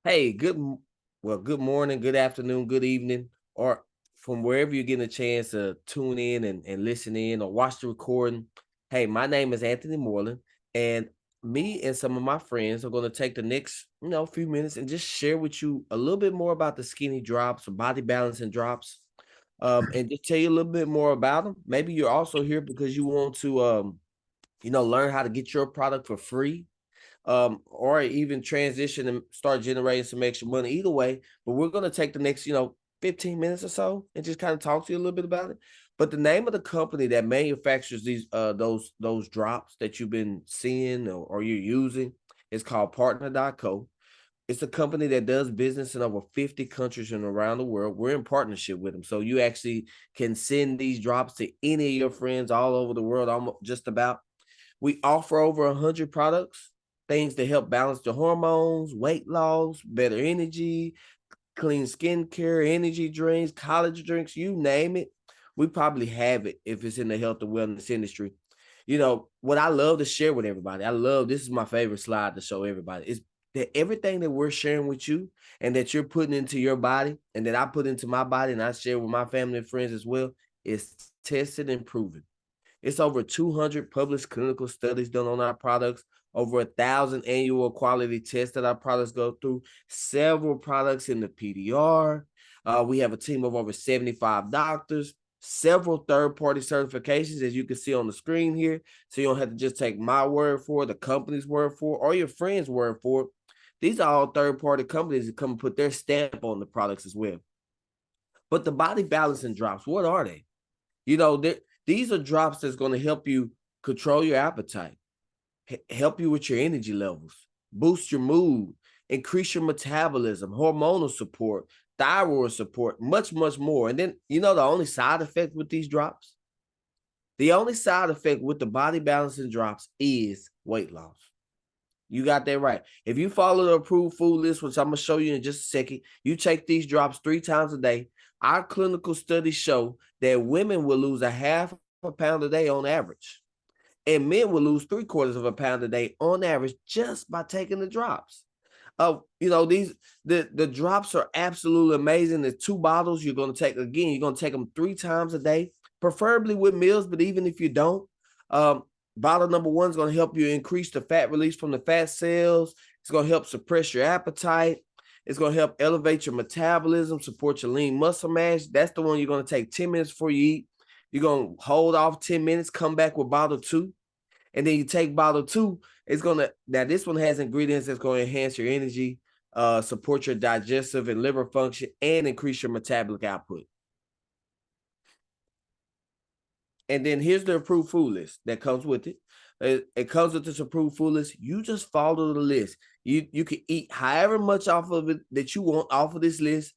Hey, good morning, good afternoon, good evening, or from wherever you're getting a chance to tune in and listen in or watch the recording. Hey, my name is Anthony Moreland, and me and some of my friends are going to take the next, few minutes and just share with you a little bit more about the skinny drops or body balancing drops, and just tell you a little bit more about them. Maybe you're also here because you want to, learn how to get your product for free, or even transition and start generating some extra money either way. But we're going to take the next, 15 minutes or so and just kind of talk to you a little bit about it. But the name of the company that manufactures those drops that you've been seeing or you're using is called Partner.co. It's a company that does business in over 50 countries and around the world. We're in partnership with them. So you actually can send these drops to any of your friends all over the world, almost just about. We offer over 100 products, things to help balance the hormones, weight loss, better energy, clean skincare, energy drinks, college drinks, you name it. We probably have it if it's in the health and wellness industry. What I love to share with everybody, this is my favorite slide to show everybody, is that everything that we're sharing with you and that you're putting into your body and that I put into my body and I share with my family and friends as well is tested and proven. It's over 200 published clinical studies done on our products, over 1,000 annual quality tests that our products go through, several products in the PDR. We have a team of over 75 doctors, several third-party certifications, as you can see on the screen here. So you don't have to just take my word for it, the company's word for it, or your friend's word for it. These are all third-party companies that come and put their stamp on the products as well. But the body balancing drops, what are they? These are drops that's going to help you control your appetite, help you with your energy levels, boost your mood, increase your metabolism, hormonal support, thyroid support, much, much more. And then, the only side effect with these drops? The only side effect with the body balancing drops is weight loss. You got that right. If you follow the approved food list, which I'm going to show you in just a second, you take these drops 3 times a day. Our clinical studies show that women will lose a half a pound a day on average, and men will lose 3/4 of a pound a day on average just by taking the drops. The drops are absolutely amazing. There's 2 bottles you're going to take. Again, you're going to take them 3 times a day, preferably with meals. But even if you don't, bottle number 1 is going to help you increase the fat release from the fat cells. It's going to help suppress your appetite. It's going to help elevate your metabolism, support your lean muscle mass. That's the one you're going to take 10 minutes before you eat. You're going to hold off 10 minutes, come back with bottle 2. And then you take bottle 2. Now this one has ingredients that's going to enhance your energy, support your digestive and liver function, and increase your metabolic output. And then here's the approved food list that comes with it. It comes with this approved food list. You just follow the list. You can eat however much off of it that you want off of this list.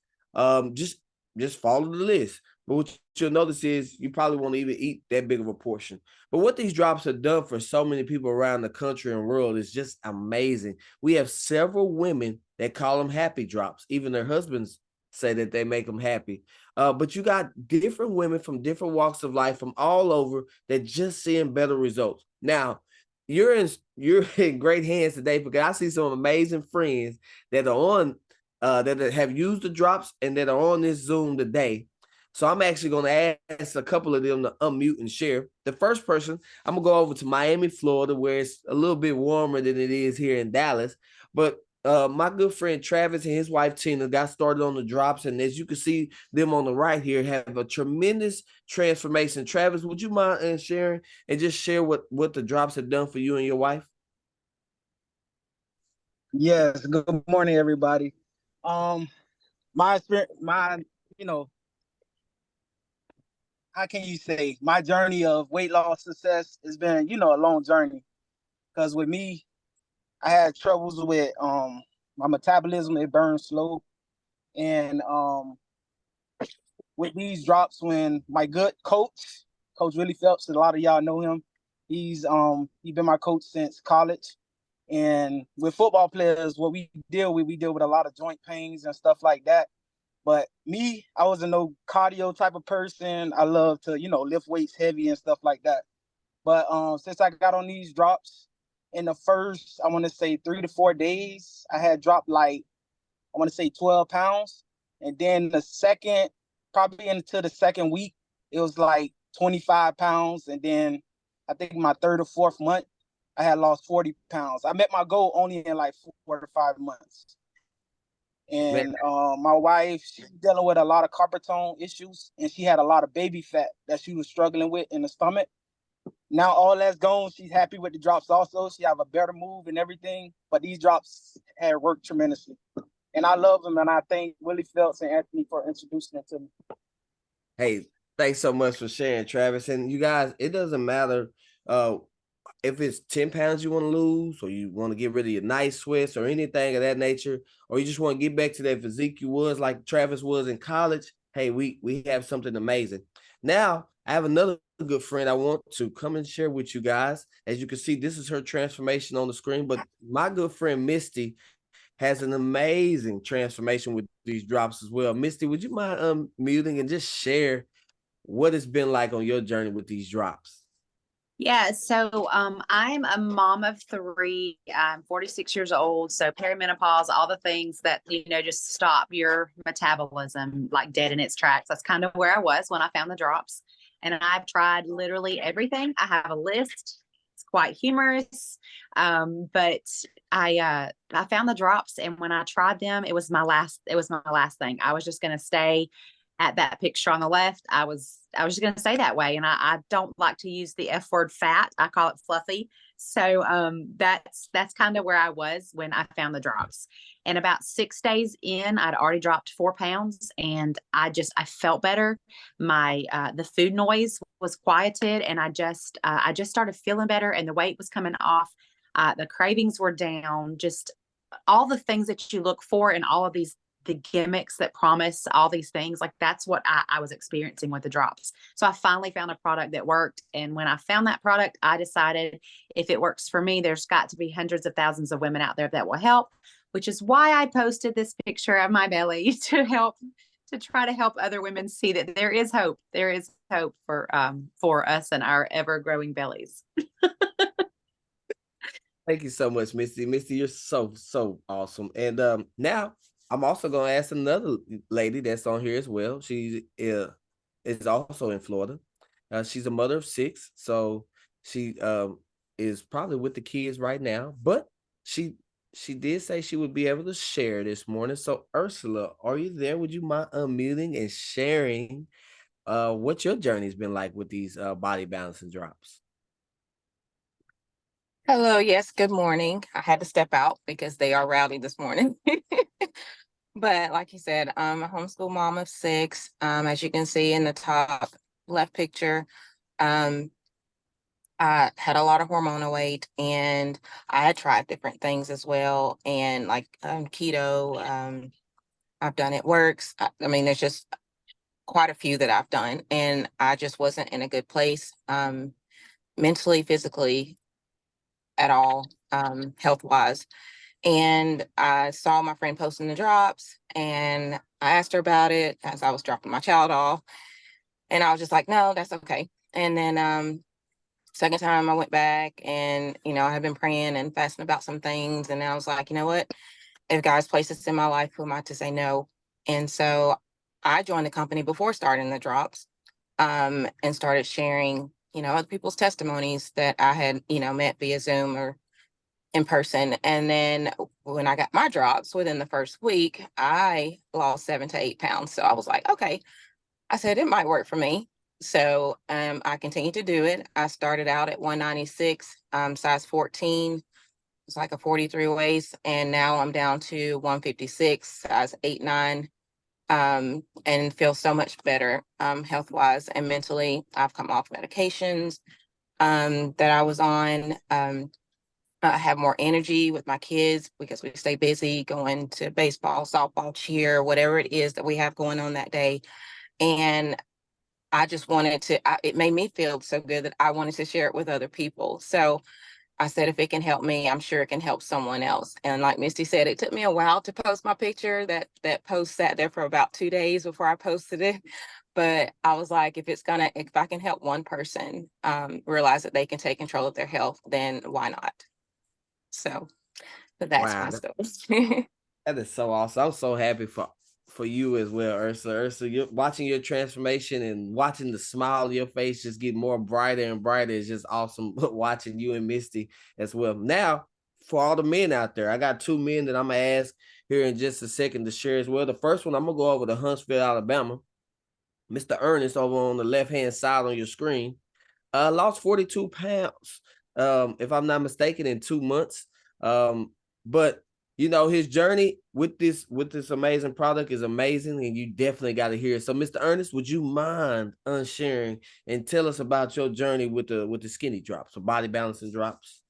Just follow the list. But what you'll notice is you probably won't even eat that big of a portion. But what these drops have done for so many people around the country and world is just amazing. We have several women that call them happy drops. Even their husbands say that they make them happy. But you got different women from different walks of life from all over that just seeing better results. Now, you're in great hands today because I see some amazing friends that are on that have used the drops and that are on this Zoom today. So I'm actually going to ask a couple of them to unmute and share. The first person, I'm going to go over to Miami, Florida, where it's a little bit warmer than it is here in Dallas. But my good friend Travis and his wife Tina got started on the drops, and as you can see them on the right here, have a tremendous transformation. Travis, would you mind sharing and just share what the drops have done for you and your wife? Yes, good morning, everybody. My experience, you know, how can you say my journey of weight loss success has been, a long journey. Because with me, I had troubles with my metabolism; it burns slow, and with these drops, when my good coach, Coach Willie Phelps, a lot of y'all know him. He's been my coach since college. And with football players, what we deal with a lot of joint pains and stuff like that. But me, I wasn't no cardio type of person. I love to, lift weights heavy and stuff like that. But since I got on these drops, in the first, I want to say 3 to 4 days, I had dropped like I want to say 12 pounds. And then probably into the second week, it was like 25 pounds. And then I think my third or fourth month, I had lost 40 pounds. I met my goal only in like 4 to 5 months. Man, And my wife, she's dealing with a lot of carpal tunnel issues, and she had a lot of baby fat that she was struggling with in the stomach. Now all that's gone. She's happy with the drops also. She have a better move and everything. But these drops had worked tremendously. And I love them, and I thank Willie Phelps and Anthony for introducing them to me. hey, thanks so much for sharing, Travis. And you guys, it doesn't matter if it's 10 pounds you want to lose, or you want to get rid of your night sweats or anything of that nature, or you just want to get back to that physique you was like Travis was in college. Hey, we have something amazing. Now, I have another good friend I want to come and share with you guys. As you can see, this is her transformation on the screen, but my good friend Misty has an amazing transformation with these drops as well. Misty, would you mind muting and just share what it's been like on your journey with these drops? Yeah, so I'm a mom of three. I'm 46 years old. So perimenopause, all the things that, just stop your metabolism like dead in its tracks. That's kind of where I was when I found the drops. And I've tried literally everything. I have a list. It's quite humorous. But I found the drops, and when I tried them, it was my last thing. I was just gonna stay at that picture on the left. I was just going to say that way. And I don't like to use the F word fat. I call it fluffy. So that's kind of where I was when I found the drops. And about 6 days in, I'd already dropped 4 pounds, and I felt better. My the food noise was quieted, and I just started feeling better, and the weight was coming off. The cravings were down, just all the things that you look for in all of the gimmicks that promise all these things. Like, that's what I was experiencing with the drops. So I finally found a product that worked. And when I found that product, I decided if it works for me, there's got to be hundreds of thousands of women out there that will help, which is why I posted this picture of my belly to try to help other women see that there is hope. There is hope for us and our ever growing bellies. Thank you so much, Misty. Misty, you're so awesome. And now I'm also going to ask another lady that's on here as well. She is also in Florida. She's a mother of 6, so she is probably with the kids right now. But she did say she would be able to share this morning. So Ursula, are you there? Would you mind unmuting and sharing what your journey's been like with these body balancing drops? Hello, yes, good morning. I had to step out because they are rowdy this morning. But like you said, I'm a homeschool mom of 6. As you can see in the top left picture, I had a lot of hormonal weight, and I had tried different things as well. And like keto, I've done it works. I mean, there's just quite a few that I've done, and I just wasn't in a good place, mentally, physically, at all, health wise. And I saw my friend posting the drops, and I asked her about it as I was dropping my child off. And I was just like, no, that's okay. And then second time I went back, and, I had been praying and fasting about some things. And I was like, you know what? If God's placed this in my life, who am I to say no? And so I joined the company before starting the drops, and started sharing, other people's testimonies that I had, met via Zoom or in person. And then when I got my drops within the first week, I lost 7 to 8 pounds. So I was like, okay, I said, it might work for me. So I continued to do it. I started out at 196, size 14. It's like a 43 waist. And now I'm down to 156, size 8'9", and feel so much better health wise and mentally. I've come off medications that I was on. I have more energy with my kids because we stay busy going to baseball, softball, cheer, whatever it is that we have going on that day. And I just wanted to, it made me feel so good that I wanted to share it with other people. So I said, if it can help me, I'm sure it can help someone else. And like Misty said, it took me a while to post my picture. That post sat there for about 2 days before I posted it. But I was like, if I can help one person realize that they can take control of their health, then why not? So, but that's Wow, my story. That is so awesome. I'm so happy for you as well, Ursa. Ursa, you're watching your transformation and watching the smile on your face just get more brighter and brighter. It's just awesome watching you and Misty as well. Now, for all the men out there, I got 2 men that I'm gonna ask here in just a second to share as well. The first one, I'm gonna go over to Huntsville, Alabama. Mr. Ernest over on the left-hand side on your screen. Lost 42 pounds, if I'm not mistaken, in 2 months. But you know, his journey with this amazing product is amazing, and you definitely got to hear it. So, Mr. Ernest, would you mind sharing and tell us about your journey with the skinny drops or body balancing drops?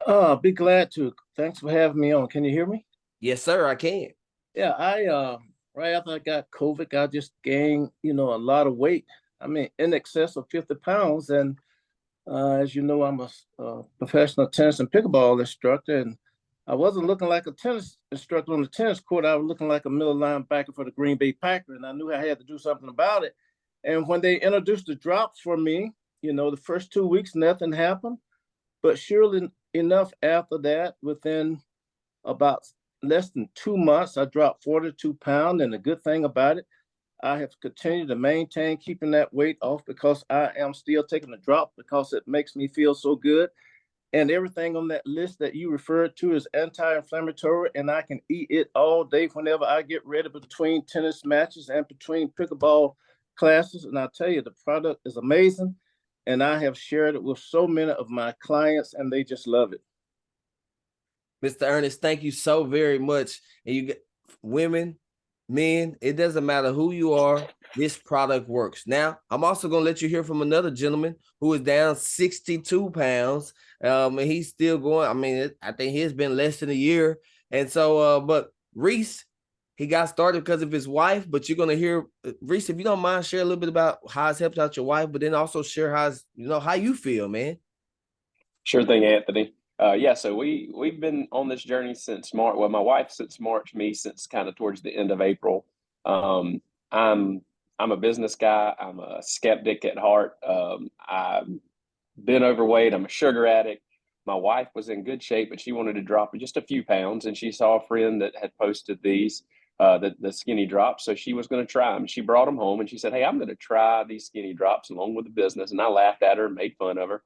I'll be glad to. Thanks for having me on. Can you hear me? Yes, sir, I can. Yeah, I right after I got COVID, I just gained, a lot of weight. I mean, in excess of 50 pounds. And as you know, I'm a professional tennis and pickleball instructor, and I wasn't looking like a tennis instructor on the tennis court. I was looking like a middle linebacker for the Green Bay Packers, and I knew I had to do something about it. And when they introduced the drops for me, the first 2 weeks, nothing happened. But surely enough, after that, within about less than 2 months, I dropped 42 pounds. And the good thing about it, I have continued to maintain keeping that weight off because I am still taking the drop because it makes me feel so good. And everything on that list that you referred to is anti-inflammatory, and I can eat it all day whenever I get ready between tennis matches and between pickleball classes. And I'll tell you, the product is amazing. And I have shared it with so many of my clients, and they just love it. Mr. Ernest, thank you so very much. And you get women, men, it doesn't matter who you are, this product works. Now, I'm also going to let you hear from another gentleman who is down 62 pounds. And he's still going. I mean, I think he's been less than a year. And so, but Reese, he got started because of his wife, but you're going to hear, Reese, if you don't mind, share a little bit about how it's helped out your wife, but then also share how you feel, man. Sure thing, Anthony. Yeah, so we've been on this journey since March. Well, my wife since March, me since kind of towards the end of April. I'm a business guy. I'm a skeptic at heart. I've been overweight. I'm a sugar addict. My wife was in good shape, but she wanted to drop just a few pounds, and she saw a friend that had posted these, the skinny drops. So she was going to try them. She brought them home, and she said, "Hey, I'm going to try these skinny drops along with the business." And I laughed at her and made fun of her.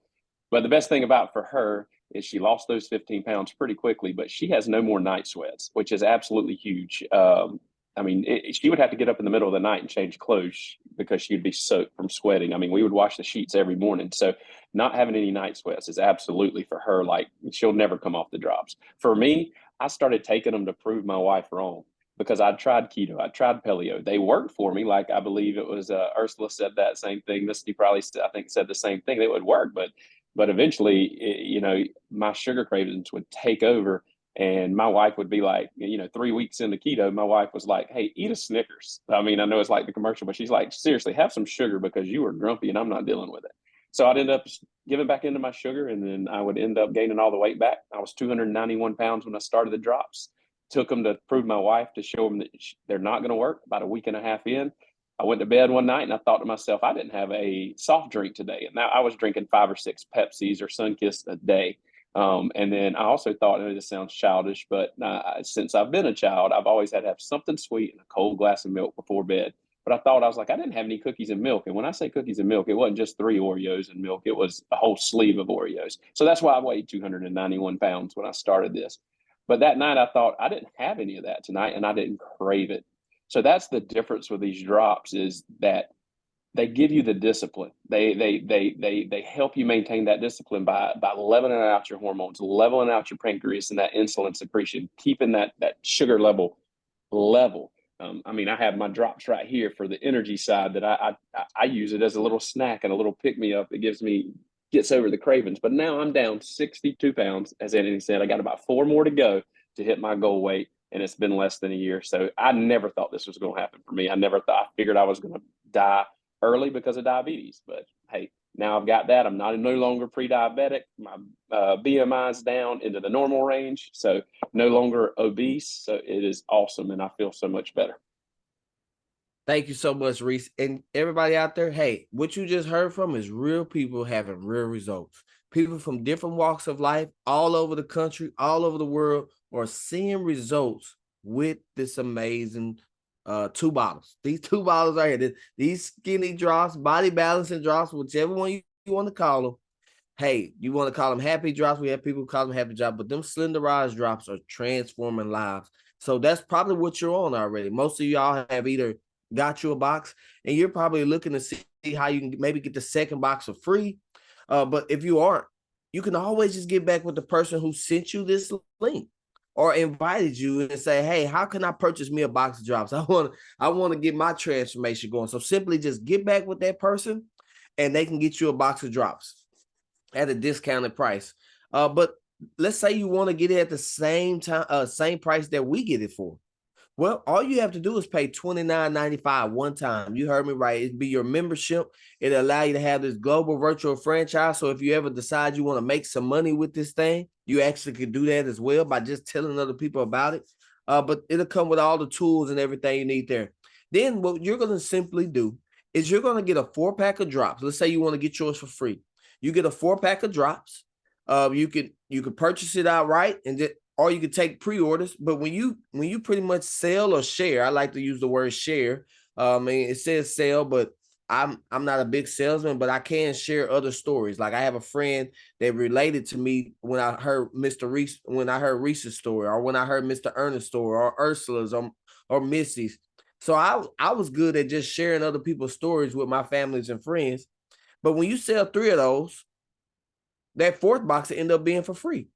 But the best thing about for her is she lost those 15 pounds pretty quickly, but she has no more night sweats, which is absolutely huge. I mean, she would have to get up in the middle of the night and change clothes because she'd be soaked from sweating. I mean, we would wash the sheets every morning. So not having any night sweats is absolutely for her, like she'll never come off the drops. For me, I started taking them to prove my wife wrong because I'd tried keto, I tried paleo. They worked for me. Like I believe it was Ursula said that same thing. Misty probably, I think, said the same thing. They would work, but eventually, my sugar cravings would take over. And my wife would be like, 3 weeks into keto, my wife was like, "Hey, eat a Snickers." I mean, I know it's like the commercial, but she's like, "Seriously, have some sugar because you are grumpy and I'm not dealing with it." So I'd end up giving back into my sugar, and then I would end up gaining all the weight back. I was 291 pounds when I started the drops. Took them to prove my wife, to show them that they're not going to work. About a week and a half in, I went to bed one night and I thought to myself, I didn't have a soft drink today. And now I was drinking 5 or 6 Pepsis or Sunkist a day. And then I also thought, this sounds childish, but since I've been a child, I've always had to have something sweet and a cold glass of milk before bed. But I was like, I didn't have any cookies and milk. And when I say cookies and milk, it wasn't just 3 Oreos and milk. It was a whole sleeve of Oreos. So that's why I weighed 291 pounds when I started this. But that night I thought I didn't have any of that tonight and I didn't crave it. So that's the difference with these drops, is that they give you the discipline. They help you maintain that discipline by leveling out your hormones, leveling out your pancreas and that insulin secretion, keeping that sugar level. I mean, I have my drops right here for the energy side that I use it as a little snack and a little pick me up. It gets over the cravings. But now I'm down 62 pounds. As Anthony said, I got about 4 more to go to hit my goal weight. And it's been less than a year. So I never thought this was going to happen for me. I figured I was going to die early because of diabetes. But hey, now I've got that. I'm no longer pre-diabetic. My BMI is down into the normal range. So no longer obese. So it is awesome. And I feel so much better. Thank you so much, Reese. And everybody out there, hey, what you just heard from is real people having real results. People from different walks of life, all over the country, all over the world, are seeing results with this amazing 2 bottles. These 2 bottles right here, these skinny drops, body balancing drops, whichever one you want to call them. Hey, you want to call them happy drops? We have people who call them happy drops, but them slenderized drops are transforming lives. So that's probably what you're on already. Most of y'all have either got you a box, and you're probably looking to see how you can maybe get the second box for free. But if you aren't, you can always just get back with the person who sent you this link or invited you and say, hey, how can I purchase me a box of drops? I want to get my transformation going. So simply just get back with that person and they can get you a box of drops at a discounted price. But let's say you want to get it at the same time, same price that we get it for. Well, all you have to do is pay $29.95 one time. You heard me right. It'd be your membership. It'll allow you to have this global virtual franchise. So if you ever decide you want to make some money with this thing, you actually could do that as well by just telling other people about it. But it'll come with all the tools and everything you need there. Then what you're going to simply do is you're going to get a 4-pack of drops. Let's say you want to get yours for free. You get a 4-pack of drops. You could purchase it outright and just, or you could take pre-orders. But when you pretty much sell or share, I like to use the word share. It says sell, but I'm not a big salesman, but I can share other stories. Like I have a friend that related to me when I heard Mr. Reese, when I heard Reese's story, or when I heard Mr. Ernest's story, or Ursula's, or Missy's. So I was good at just sharing other people's stories with my families and friends. But when you sell 3 of those, that 4th box will end up being for free.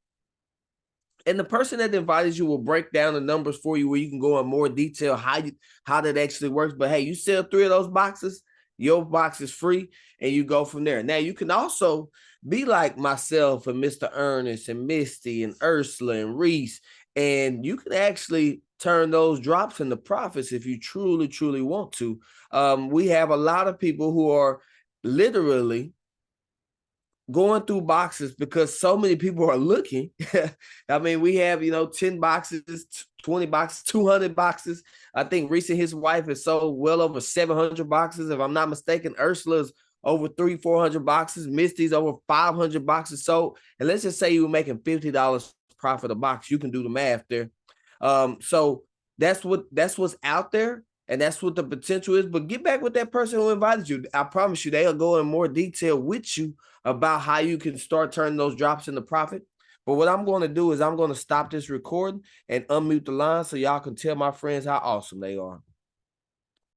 And the person that invited you will break down the numbers for you where you can go in more detail how that actually works. But hey, you sell 3 of those boxes, your box is free, and you go from there. Now, you can also be like myself and Mr. Ernest and Misty and Ursula and Reese, and you can actually turn those drops into profits if you truly, truly want to. We have a lot of people who are literally going through boxes because so many people are looking. I mean, we have, 10 boxes, 20 boxes, 200 boxes. I think Reese and his wife has sold well over 700 boxes. If I'm not mistaken, Ursula's over 300-400 boxes. Misty's over 500 boxes sold. And let's just say you were making $50 profit a box. You can do the math there. So that's what's out there. And that's what the potential is. But get back with that person who invited you. I promise you, they'll go in more detail with you about how you can start turning those drops into profit. But what I'm going to do is I'm going to stop this recording and unmute the line so y'all can tell my friends how awesome they are.